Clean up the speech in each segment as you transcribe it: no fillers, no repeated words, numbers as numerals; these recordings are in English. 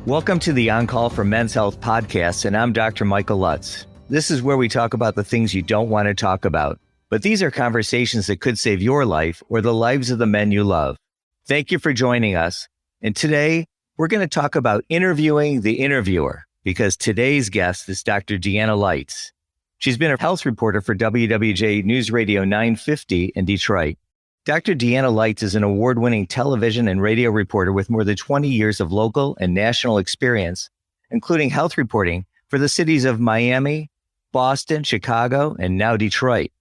Welcome to the On Call for Men's Health podcast, and I'm Dr. Michael Lutz. This is where we talk about the things you don't want to talk about, but these are conversations that could save your life or the lives of the men you love. Thank you for joining us. And today, we're going to talk about interviewing the interviewer, because today's guest is Dr. Deanna Lites. She's been a health reporter for WWJ News Radio 950 in Detroit. Dr. Deanna Lites is an award-winning television and radio reporter with more than 20 years of local and national experience, including health reporting for the cities of Miami, Boston, Chicago, and now Detroit.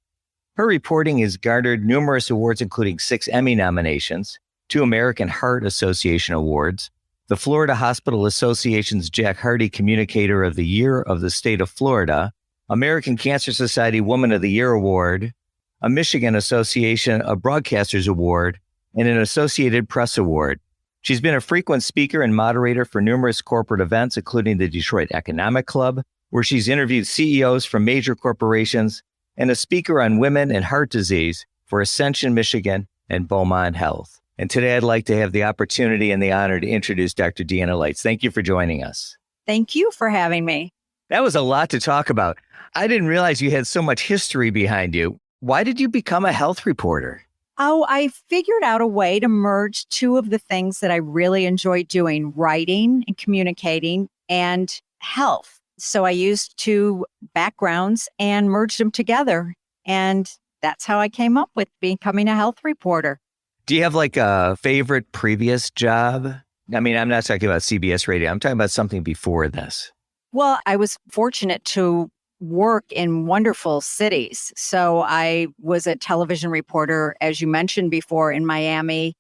Her reporting has garnered numerous awards, including 6 Emmy nominations, 2 American Heart Association awards, the Florida Hospital Association's Jack Hardy Communicator of the Year of the State of Florida, American Cancer Society Woman of the Year Award, a Michigan Association of Broadcasters Award, and an Associated Press Award. She's been a frequent speaker and moderator for numerous corporate events, including the Detroit Economic Club, where she's interviewed CEOs from major corporations, and a speaker on women and heart disease for Ascension, Michigan, and Beaumont Health. And today I'd like to have the opportunity and the honor to introduce Dr. Deanna Lites. Thank you for joining us. Thank you for having me. That was a lot to talk about. I didn't realize you had so much history behind you. Why did you become a health reporter? Oh, I figured out a way to merge 2 of the things that I really enjoy doing, writing and communicating, and health. So I used 2 backgrounds and merged them together. And that's how I came up with becoming a health reporter. Do you have like a favorite previous job? I mean, I'm not talking about CBS radio. I'm talking about something before this. Well, I was fortunate to work in wonderful cities. So I was a television reporter, as you mentioned before, in Miami,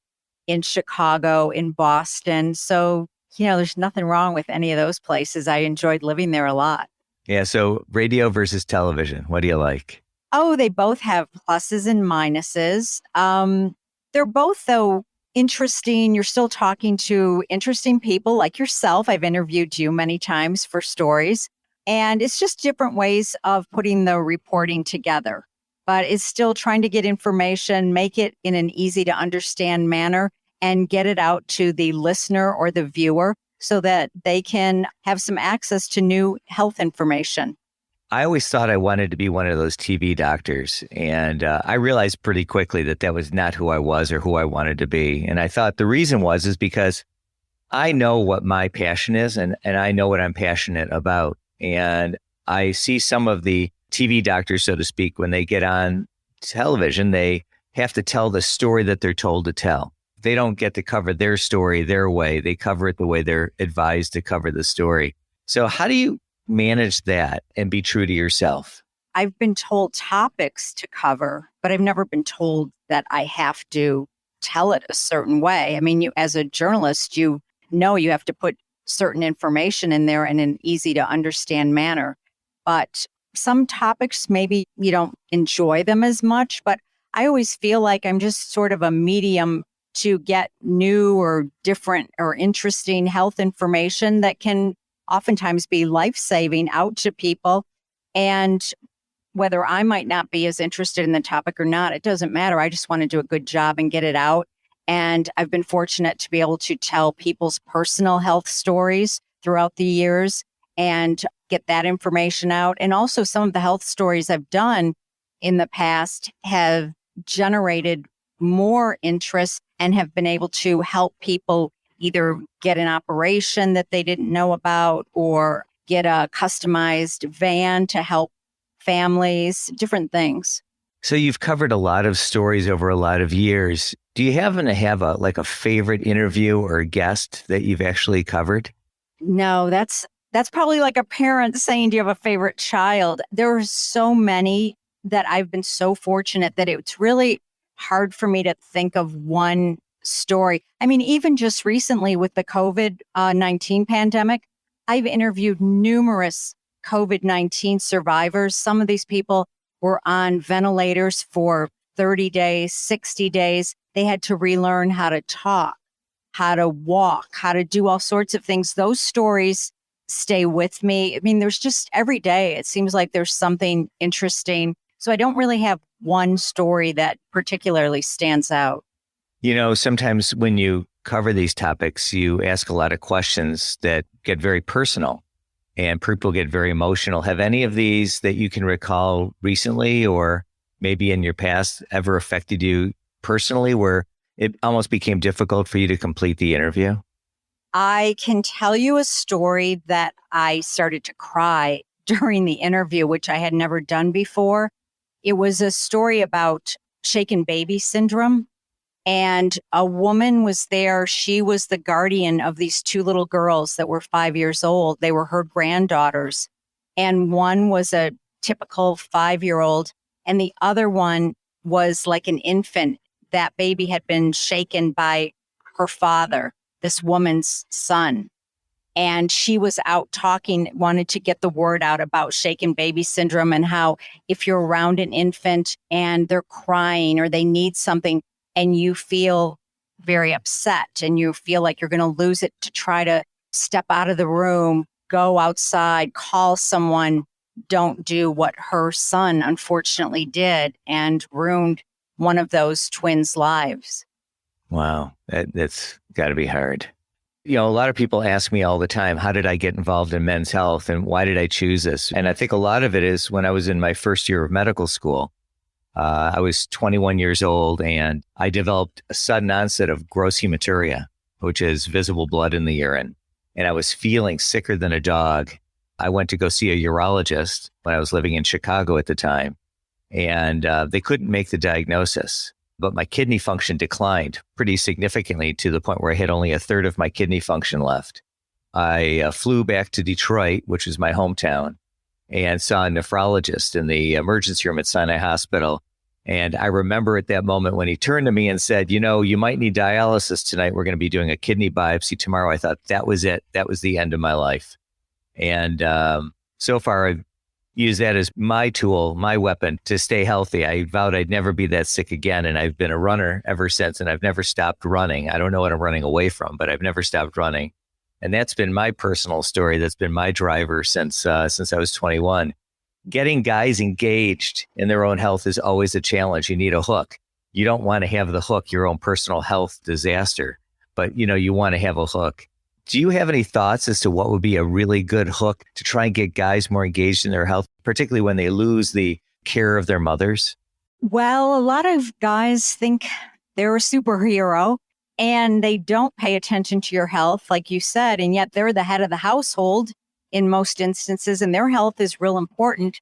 in Chicago, in Boston. So, there's nothing wrong with any of those places. I enjoyed living there a lot. Yeah. So radio versus television. What do you like? Oh, they both have pluses and minuses. They're both, though, interesting. You're still talking to interesting people like yourself. I've interviewed you many times for stories. And it's just different ways of putting the reporting together. But it's still trying to get information, make it in an easy to understand manner, and get it out to the listener or the viewer so that they can have some access to new health information. I always thought I wanted to be one of those TV doctors. And I realized pretty quickly that that was not who I was or who I wanted to be. And I thought the reason is because I know what my passion is and I know what I'm passionate about. And I see some of the TV doctors, so to speak, when they get on television, they have to tell the story that they're told to tell. They don't get to cover their story their way. They cover it the way they're advised to cover the story. So how do you manage that and be true to yourself? I've been told topics to cover, but I've never been told that I have to tell it a certain way. I mean, you as a journalist, you have to put certain information in there in an easy to understand manner. But some topics, maybe you don't enjoy them as much, but I always feel like I'm just sort of a medium to get new or different or interesting health information that can oftentimes be life-saving out to people. And whether I might not be as interested in the topic or not, it doesn't matter. I just want to do a good job and get it out. And I've been fortunate to be able to tell people's personal health stories throughout the years and get that information out. And also some of the health stories I've done in the past have generated more interest and have been able to help people either get an operation that they didn't know about or get a customized van to help families, different things. So you've covered a lot of stories over a lot of years. Do you happen to have a favorite interview or guest that you've actually covered? No, that's probably like a parent saying, do you have a favorite child? There are so many that I've been so fortunate that it's really hard for me to think of one story. I mean, even just recently with the COVID-19 pandemic, I've interviewed numerous COVID-19 survivors. Some of these people were on ventilators for 30 days, 60 days. They had to relearn how to talk, how to walk, how to do all sorts of things. Those stories stay with me. I mean, there's just every day, it seems like there's something interesting. So I don't really have one story that particularly stands out. You know, sometimes when you cover these topics, you ask a lot of questions that get very personal and people get very emotional. Have any of these that you can recall recently or maybe in your past ever affected you personally where it almost became difficult for you to complete the interview? I can tell you a story that I started to cry during the interview, which I had never done before. It was a story about shaken baby syndrome. And a woman was there. She was the guardian of these two little girls that were 5 years old. They were her granddaughters. And one was a typical 5-year-old. And the other one was like an infant. That baby had been shaken by her father, this woman's son. And she was out talking, wanted to get the word out about shaken baby syndrome and how if you're around an infant and they're crying or they need something and you feel very upset and you feel like you're going to lose it, to try to step out of the room, go outside, call someone. Don't do what her son unfortunately did and ruined one of those twins' lives. Wow, that's got to be hard. You know, a lot of people ask me all the time, how did I get involved in men's health and why did I choose this? And I think a lot of it is when I was in my first year of medical school, I was 21 years old and I developed a sudden onset of gross hematuria, which is visible blood in the urine. And I was feeling sicker than a dog. I went to go see a urologist when I was living in Chicago at the time, and they couldn't make the diagnosis. But my kidney function declined pretty significantly to the point where I had only a third of my kidney function left. I flew back to Detroit, which is my hometown, and saw a nephrologist in the emergency room at Sinai Hospital. And I remember at that moment when he turned to me and said, you know, you might need dialysis tonight. We're going to be doing a kidney biopsy tomorrow. I thought that was it. That was the end of my life. And so far, I've used that as my tool, my weapon to stay healthy. I vowed I'd never be that sick again. And I've been a runner ever since, and I've never stopped running. I don't know what I'm running away from, but I've never stopped running. And that's been my personal story. That's been my driver since I was 21. Getting guys engaged in their own health is always a challenge. You need a hook. You don't want to have the hook, your own personal health disaster, but you want to have a hook. Do you have any thoughts as to what would be a really good hook to try and get guys more engaged in their health, particularly when they lose the care of their mothers? Well, a lot of guys think they're a superhero and they don't pay attention to your health, like you said, and yet they're the head of the household in most instances, and their health is real important.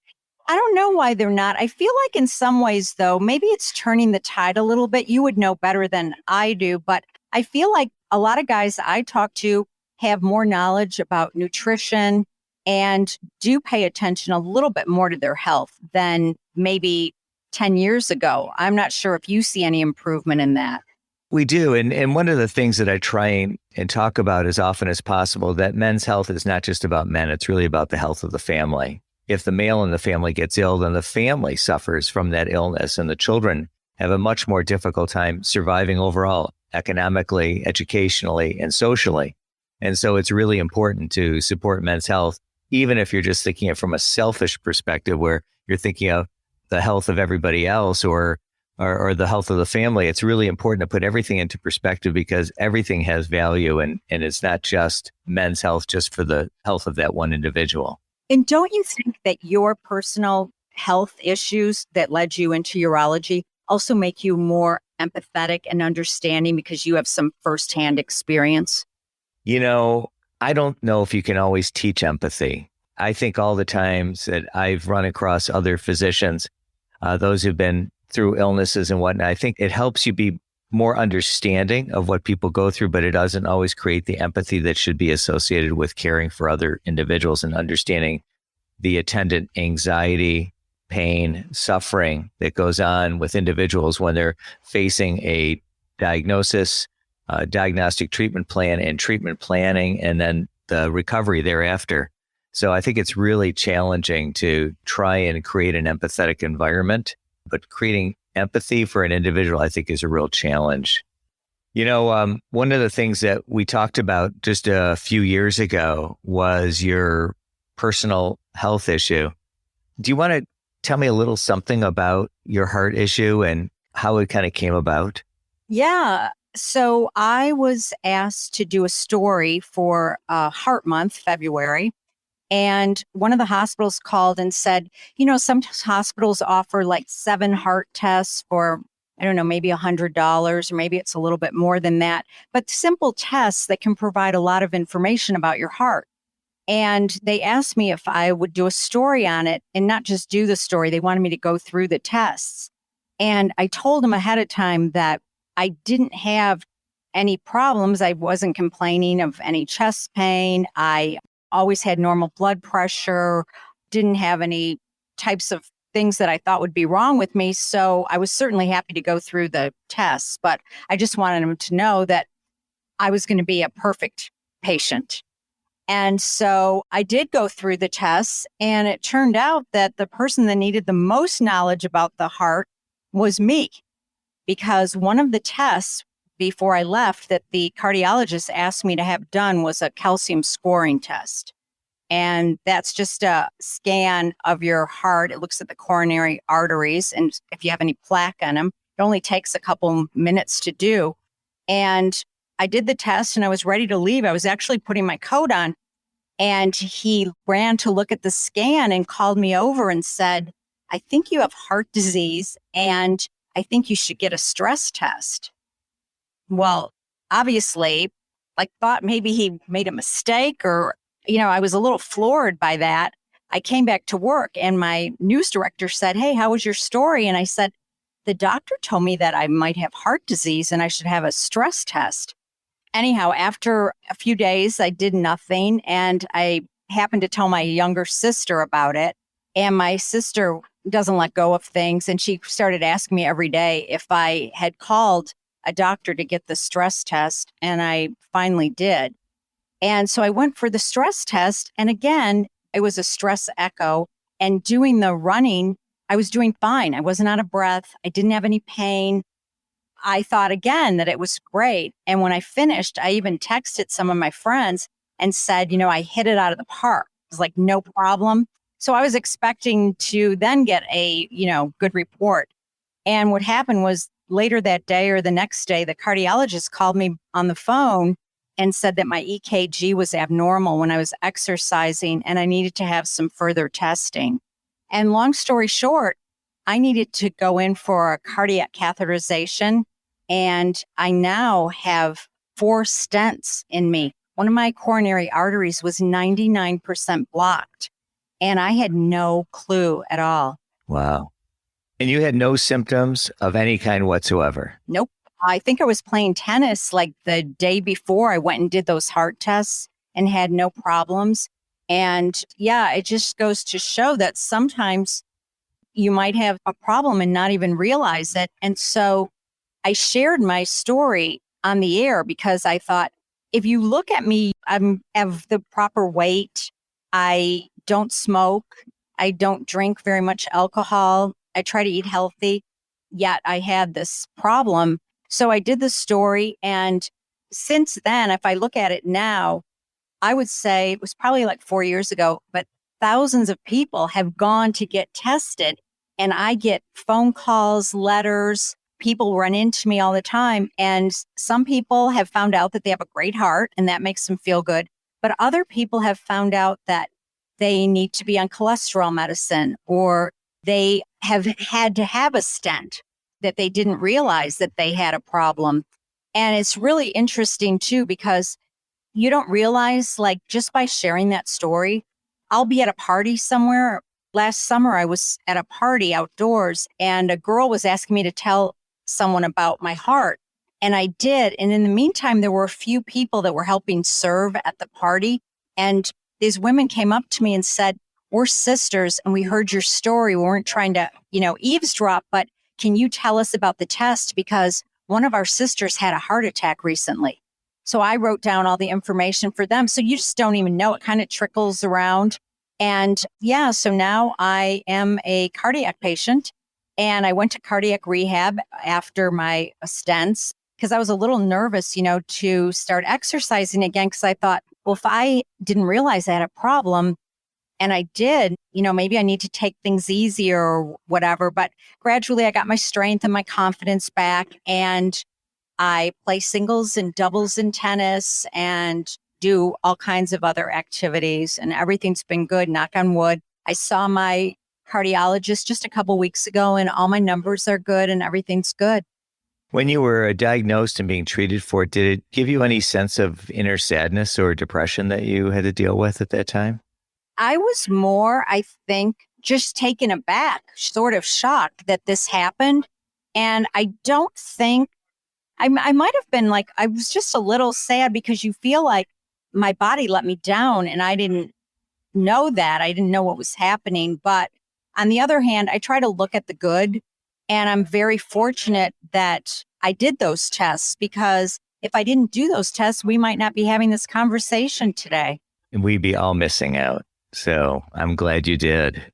I don't know why they're not. I feel like in some ways, though, maybe it's turning the tide a little bit. You would know better than I do, but I feel like a lot of guys I talk to have more knowledge about nutrition and do pay attention a little bit more to their health than maybe 10 years ago. I'm not sure if you see any improvement in that. We do. And one of the things that I try and talk about as often as possible, that men's health is not just about men. It's really about the health of the family. If the male in the family gets ill, then the family suffers from that illness, and the children have a much more difficult time surviving overall, economically, educationally, and socially. And so it's really important to support men's health, even if you're just thinking it from a selfish perspective where you're thinking of the health of everybody else or the health of the family. It's really important to put everything into perspective because everything has value, and it's not just men's health just for the health of that one individual. And don't you think that your personal health issues that led you into urology also make you more empathetic and understanding because you have some firsthand experience? I don't know if you can always teach empathy. I think all the times that I've run across other physicians, those who've been through illnesses and whatnot, I think it helps you be more understanding of what people go through, but it doesn't always create the empathy that should be associated with caring for other individuals and understanding the attendant anxiety, pain, suffering that goes on with individuals when they're facing a diagnosis, diagnostic treatment plan and treatment planning, and then the recovery thereafter. So I think it's really challenging to try and create an empathetic environment, but creating empathy for an individual, I think, is a real challenge. One of the things that we talked about just a few years ago was your personal health issue. Do you want to tell me a little something about your heart issue and how it kind of came about? Yeah. So I was asked to do a story for Heart Month, February. And one of the hospitals called and said, some hospitals offer like 7 heart tests for, I don't know, maybe $100, or maybe it's a little bit more than that, but simple tests that can provide a lot of information about your heart. And they asked me if I would do a story on it, and not just do the story. They wanted me to go through the tests. And I told them ahead of time that I didn't have any problems. I wasn't complaining of any chest pain. I always had normal blood pressure, didn't have any types of things that I thought would be wrong with me. So I was certainly happy to go through the tests, but I just wanted them to know that I was going to be a perfect patient. And so I did go through the tests, and it turned out that the person that needed the most knowledge about the heart was me, because one of the tests before I left that the cardiologist asked me to have done was a calcium scoring test. And that's just a scan of your heart. It looks at the coronary arteries, and if you have any plaque on them. It only takes a couple minutes to do. And I did the test and I was ready to leave. I was actually putting my coat on, and he ran to look at the scan and called me over and said, "I think you have heart disease, and I think you should get a stress test." Well, obviously, I thought maybe he made a mistake, or, I was a little floored by that. I came back to work and my news director said, "Hey, how was your story?" And I said, "The doctor told me that I might have heart disease and I should have a stress test." Anyhow, after a few days, I did nothing. And I happened to tell my younger sister about it. And my sister doesn't let go of things. And she started asking me every day if I had called a doctor to get the stress test. And I finally did. And so I went for the stress test. And again, it was a stress echo. And doing the running, I was doing fine. I wasn't out of breath. I didn't have any pain. I thought again that it was great. And when I finished, I even texted some of my friends and said, I hit it out of the park. It was like, no problem. So I was expecting to then get a, good report. And what happened was later that day or the next day, the cardiologist called me on the phone and said that my EKG was abnormal when I was exercising and I needed to have some further testing. And long story short, I needed to go in for a cardiac catheterization, and I now have 4 stents in me. One of my coronary arteries was 99% blocked, and I had no clue at all. Wow. And you had no symptoms of any kind whatsoever? Nope. I think I was playing tennis like the day before I went and did those heart tests and had no problems. And yeah, it just goes to show that sometimes you might have a problem and not even realize it. And so I shared my story on the air because I thought, if you look at me, I have the proper weight. I don't smoke. I don't drink very much alcohol. I try to eat healthy, yet I had this problem. So I did the story. And since then, if I look at it now, I would say it was probably like 4 years ago, but thousands of people have gone to get tested. And I get phone calls, letters, people run into me all the time. And some people have found out that they have a great heart and that makes them feel good. But other people have found out that they need to be on cholesterol medicine, or they have had to have a stent that they didn't realize that they had a problem. And it's really interesting too, because you don't realize, like, just by sharing that story, I'll be at a party somewhere. Last summer, I was at a party outdoors and a girl was asking me to tell someone about my heart. And I did. And in the meantime, there were a few people that were helping serve at the party. And these women came up to me and said, "We're sisters and we heard your story. We weren't trying to, eavesdrop, but can you tell us about the test? Because one of our sisters had a heart attack recently." So I wrote down all the information for them. So you just don't even know. It kind of trickles around. And yeah, so now I am a cardiac patient, and I went to cardiac rehab after my stents because I was a little nervous, to start exercising again, because I thought, well, if I didn't realize I had a problem and I did, maybe I need to take things easier or whatever. But gradually I got my strength and my confidence back. And I play singles and doubles in tennis and do all kinds of other activities, and everything's been good, knock on wood. I saw my cardiologist just a couple weeks ago, and all my numbers are good and everything's good. When you were diagnosed and being treated for it, did it give you any sense of inner sadness or depression that you had to deal with at that time? I was more, I think, just taken aback, sort of shocked that this happened. And I don't think I might have been like, I was just a little sad because you feel like my body let me down and I didn't know that. I didn't know what was happening. But on the other hand, I try to look at the good, and I'm very fortunate that I did those tests, because if I didn't do those tests, we might not be having this conversation today. And we'd be all missing out. So I'm glad you did.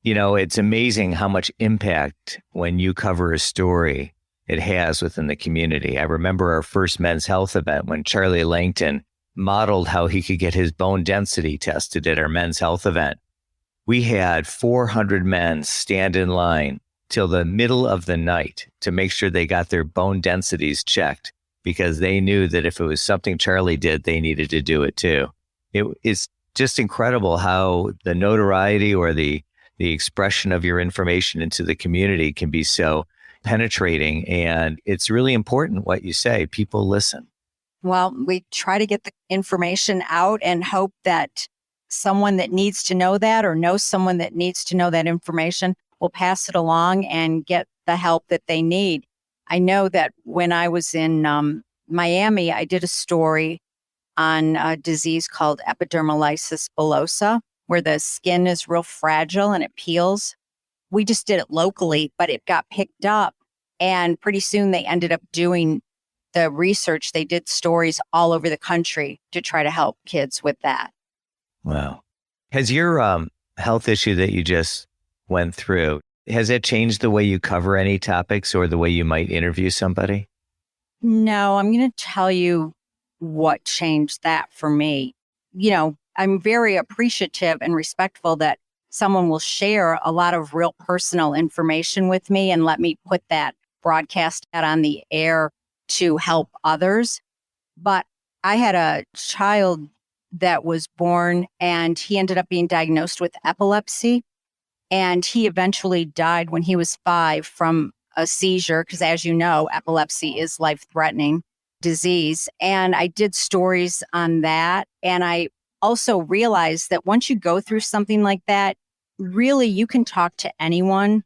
You know, it's amazing how much impact when you cover a story it has within the community. I remember our first men's health event when Charlie Langton modeled how he could get his bone density tested at our men's health event. We had 400 men stand in line till the middle of the night to make sure they got their bone densities checked, because they knew that if it was something Charlie did, they needed to do it too. It is just incredible how the notoriety or the expression of your information into the community can be so penetrating. And it's really important what you say. People listen. Well, we try to get the information out and hope that someone that needs to know that, or knows someone that needs to know that information, will pass it along and get the help that they need. I know that when I was in Miami, I did a story on a disease called epidermolysis bullosa, where the skin is real fragile and it peels. We just did it locally, but it got picked up. And pretty soon they ended up doing the research. They did stories all over the country to try to help kids with that. Wow. Has your health issue that you just went through, has it changed the way you cover any topics or the way you might interview somebody? No, I'm going to tell you what changed that for me. You know, I'm very appreciative and respectful that someone will share a lot of real personal information with me and let me put that, broadcast that on the air to help others. But I had a child that was born, and he ended up being diagnosed with epilepsy. And he eventually died when he was 5 from a seizure, because as you know, epilepsy is life-threatening disease. And I did stories on that. And I also realized that once you go through something like that, really you can talk to anyone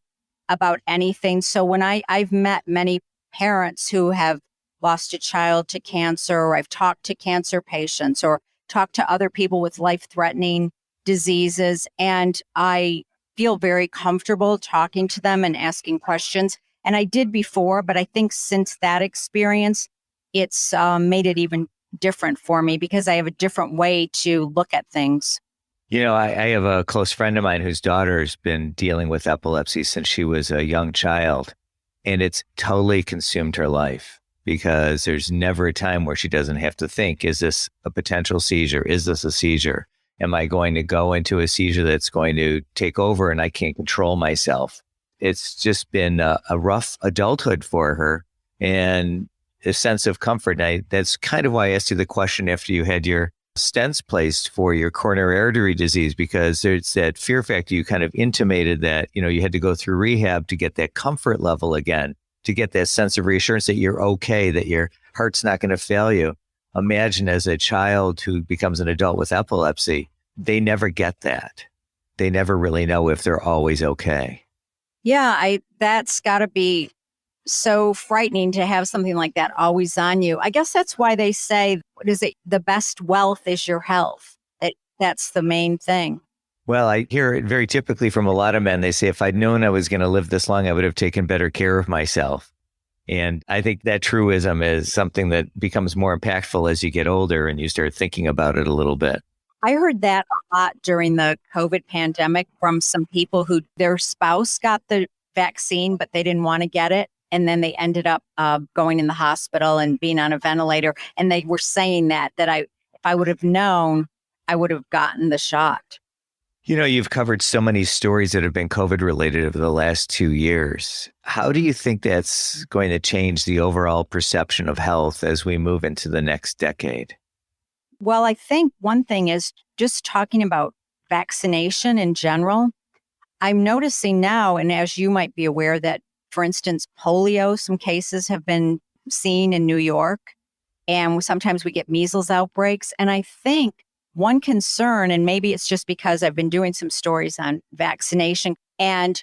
about anything. So when I've met many parents who have lost a child to cancer, or I've talked to cancer patients, or talked to other people with life-threatening diseases, and I feel very comfortable talking to them and asking questions. And I did before, but I think since that experience, it's made it even different for me, because I have a different way to look at things. You know, I have a close friend of mine whose daughter's been dealing with epilepsy since she was a young child, and it's totally consumed her life, because there's never a time where she doesn't have to think, is this a potential seizure? Is this a seizure? Am I going to go into a seizure that's going to take over and I can't control myself? It's just been a rough adulthood for her, and a sense of comfort. And that's kind of why I asked you the question after you had your stents placed for your coronary artery disease, because there's that fear factor. You kind of intimated that, you know, you had to go through rehab to get that comfort level again, to get that sense of reassurance that you're okay, that your heart's not going to fail you. Imagine as a child who becomes an adult with epilepsy, they never get that. They never really know if they're always okay. Yeah, that's got to be so frightening to have something like that always on you. I guess that's why they say, what is it? The best wealth is your health. That's the main thing. Well, I hear it very typically from a lot of men. They say, if I'd known I was going to live this long, I would have taken better care of myself. And I think that truism is something that becomes more impactful as you get older and you start thinking about it a little bit. I heard that a lot during the COVID pandemic from some people who their spouse got the vaccine, but they didn't want to get it. And then they ended up going in the hospital and being on a ventilator. And they were saying that if I would have known, I would have gotten the shot. You know, you've covered so many stories that have been COVID related over the last 2 years. How do you think that's going to change the overall perception of health as we move into the next decade? Well, I think one thing is just talking about vaccination in general. I'm noticing now, and as you might be aware, that, for instance, polio, some cases have been seen in New York, and sometimes we get measles outbreaks. And I think one concern, and maybe it's just because I've been doing some stories on vaccination, and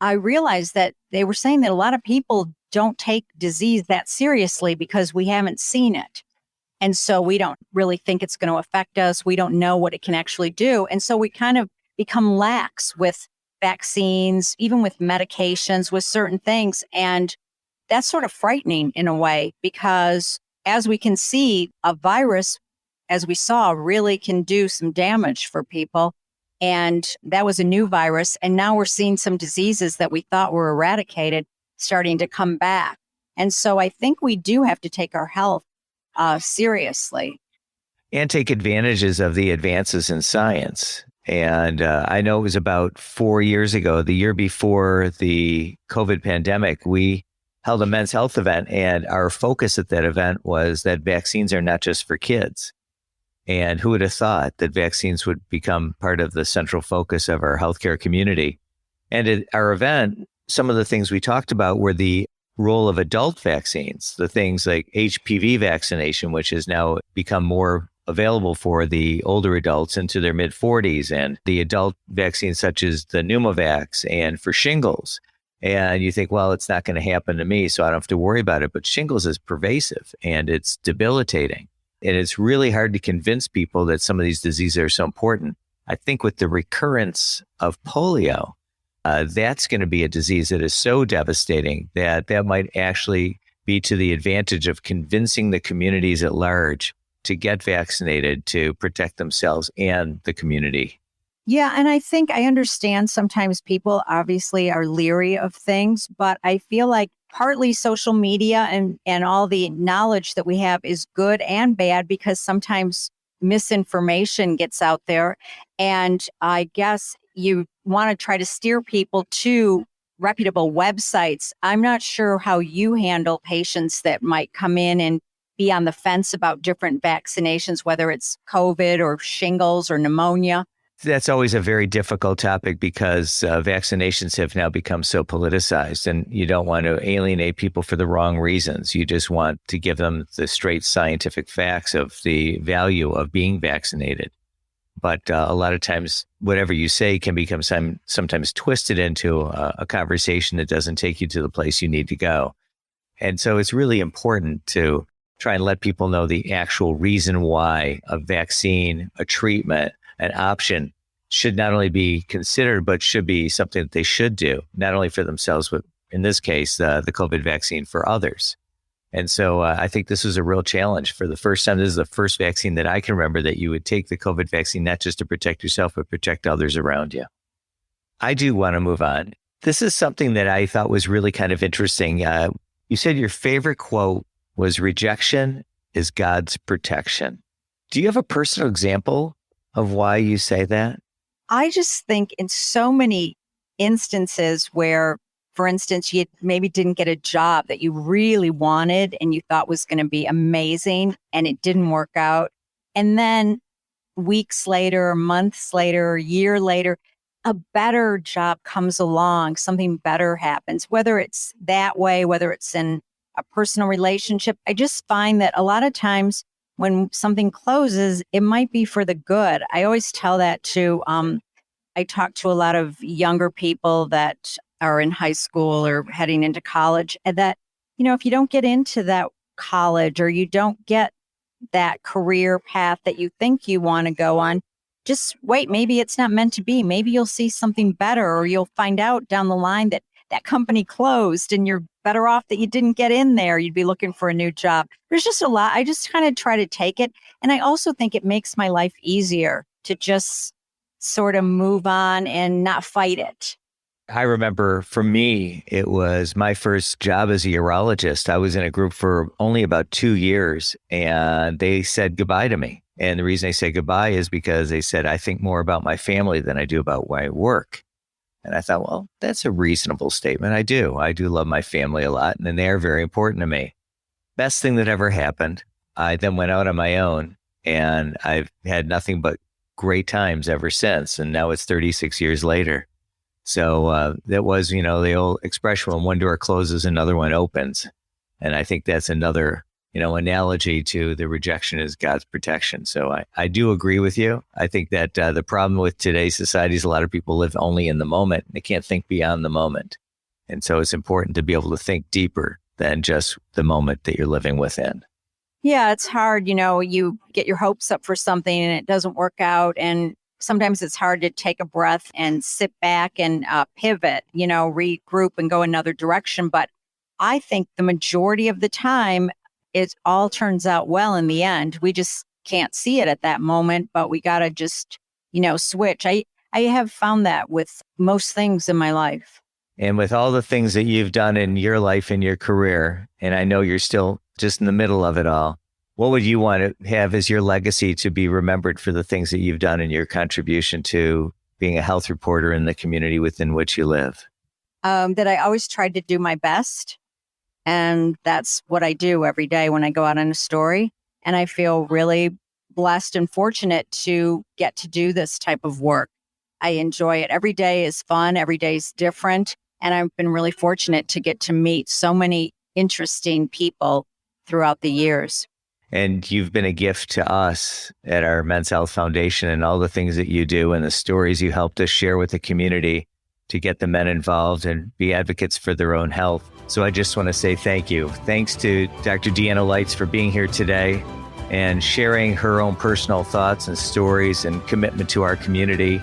I realized that they were saying that a lot of people don't take disease that seriously because we haven't seen it. And so we don't really think it's going to affect us. We don't know what it can actually do. And so we kind of become lax with vaccines, even with medications, with certain things. And that's sort of frightening in a way, because as we can see, a virus, as we saw, really can do some damage for people. And that was a new virus. And now we're seeing some diseases that we thought were eradicated starting to come back. And so I think we do have to take our health seriously. And take advantages of the advances in science. And I know it was about 4 years ago, the year before the COVID pandemic, we held a men's health event. And our focus at that event was that vaccines are not just for kids. And who would have thought that vaccines would become part of the central focus of our healthcare community? And at our event, some of the things we talked about were the role of adult vaccines, the things like HPV vaccination, which has now become more available for the older adults into their mid-40s, and the adult vaccines such as the Pneumovax and for shingles. And you think, well, it's not going to happen to me, so I don't have to worry about it. But shingles is pervasive and it's debilitating. And it's really hard to convince people that some of these diseases are so important. I think with the recurrence of polio, that's going to be a disease that is so devastating that might actually be to the advantage of convincing the communities at large to get vaccinated to protect themselves and the community. Yeah, and I think I understand sometimes people obviously are leery of things, but I feel like partly social media and all the knowledge that we have is good and bad, because sometimes misinformation gets out there. And I guess you want to try to steer people to reputable websites. I'm not sure how you handle patients that might come in and be on the fence about different vaccinations, whether it's COVID or shingles or pneumonia. That's always a very difficult topic because vaccinations have now become so politicized, and you don't want to alienate people for the wrong reasons. You just want to give them the straight scientific facts of the value of being vaccinated. But a lot of times, whatever you say can become sometimes twisted into a conversation that doesn't take you to the place you need to go. And so it's really important to try and let people know the actual reason why a vaccine, a treatment, an option should not only be considered, but should be something that they should do, not only for themselves, but in this case, the COVID vaccine for others. And so I think this was a real challenge. For the first time, this is the first vaccine that I can remember that you would take the COVID vaccine, not just to protect yourself, but protect others around you. I do want to move on. This is something that I thought was really kind of interesting. You said your favorite quote was rejection is God's protection. Do you have a personal example of why you say that? I just think in so many instances where, for instance, you maybe didn't get a job that you really wanted and you thought was going to be amazing and it didn't work out. And then weeks later, months later, a year later, a better job comes along, something better happens, whether it's that way, whether it's in a personal relationship. I just find that a lot of times when something closes, it might be for the good. I always tell that to, I talk to a lot of younger people that are in high school or heading into college, and that, if you don't get into that college or you don't get that career path that you think you want to go on, just wait. Maybe it's not meant to be. Maybe you'll see something better, or you'll find out down the line that that company closed and you're better off that you didn't get in there. You'd be looking for a new job. There's just a lot. I just kind of try to take it. And I also think it makes my life easier to just sort of move on and not fight it. I remember for me, it was my first job as a urologist. I was in a group for only about 2 years and they said goodbye to me. And the reason I say goodbye is because they said, I think more about my family than I do about my work. And I thought, well, that's a reasonable statement. I do love my family a lot, and they are very important to me. Best thing that ever happened. I then went out on my own, and I've had nothing but great times ever since. And now it's 36 years later. So that was, the old expression, when one door closes, another one opens. And I think that's another, analogy to the rejection is God's protection. So I do agree with you. I think that the problem with today's society is a lot of people live only in the moment. They can't think beyond the moment. And so it's important to be able to think deeper than just the moment that you're living within. Yeah, it's hard. You get your hopes up for something and it doesn't work out. And sometimes it's hard to take a breath and sit back and pivot, regroup and go another direction. But I think the majority of the time, it all turns out well in the end. We just can't see it at that moment, but we got to just, switch. I have found that with most things in my life. And with all the things that you've done in your life and your career, and I know you're still just in the middle of it all, what would you want to have as your legacy to be remembered for the things that you've done in your contribution to being a health reporter in the community within which you live? That I always tried to do my best. And that's what I do every day when I go out on a story. And I feel really blessed and fortunate to get to do this type of work. I enjoy it. Every day is fun. Every day is different. And I've been really fortunate to get to meet so many interesting people throughout the years. And you've been a gift to us at our Men's Health Foundation, and all the things that you do and the stories you helped us share with the community to get the men involved and be advocates for their own health. So I just want to say thank you. Thanks to Dr. Deanna Lites for being here today and sharing her own personal thoughts and stories and commitment to our community.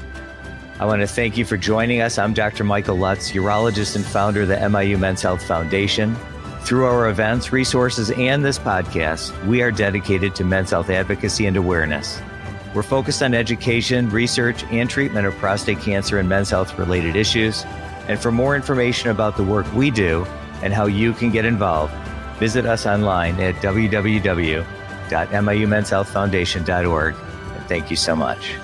I want to thank you for joining us. I'm Dr. Michael Lutz, urologist and founder of the MIU Men's Health Foundation. Through our events, resources, and this podcast, we are dedicated to men's health advocacy and awareness. We're focused on education, research, and treatment of prostate cancer and men's health-related issues. And for more information about the work we do and how you can get involved, visit us online at www.miumenshealthfoundation.org. And thank you so much.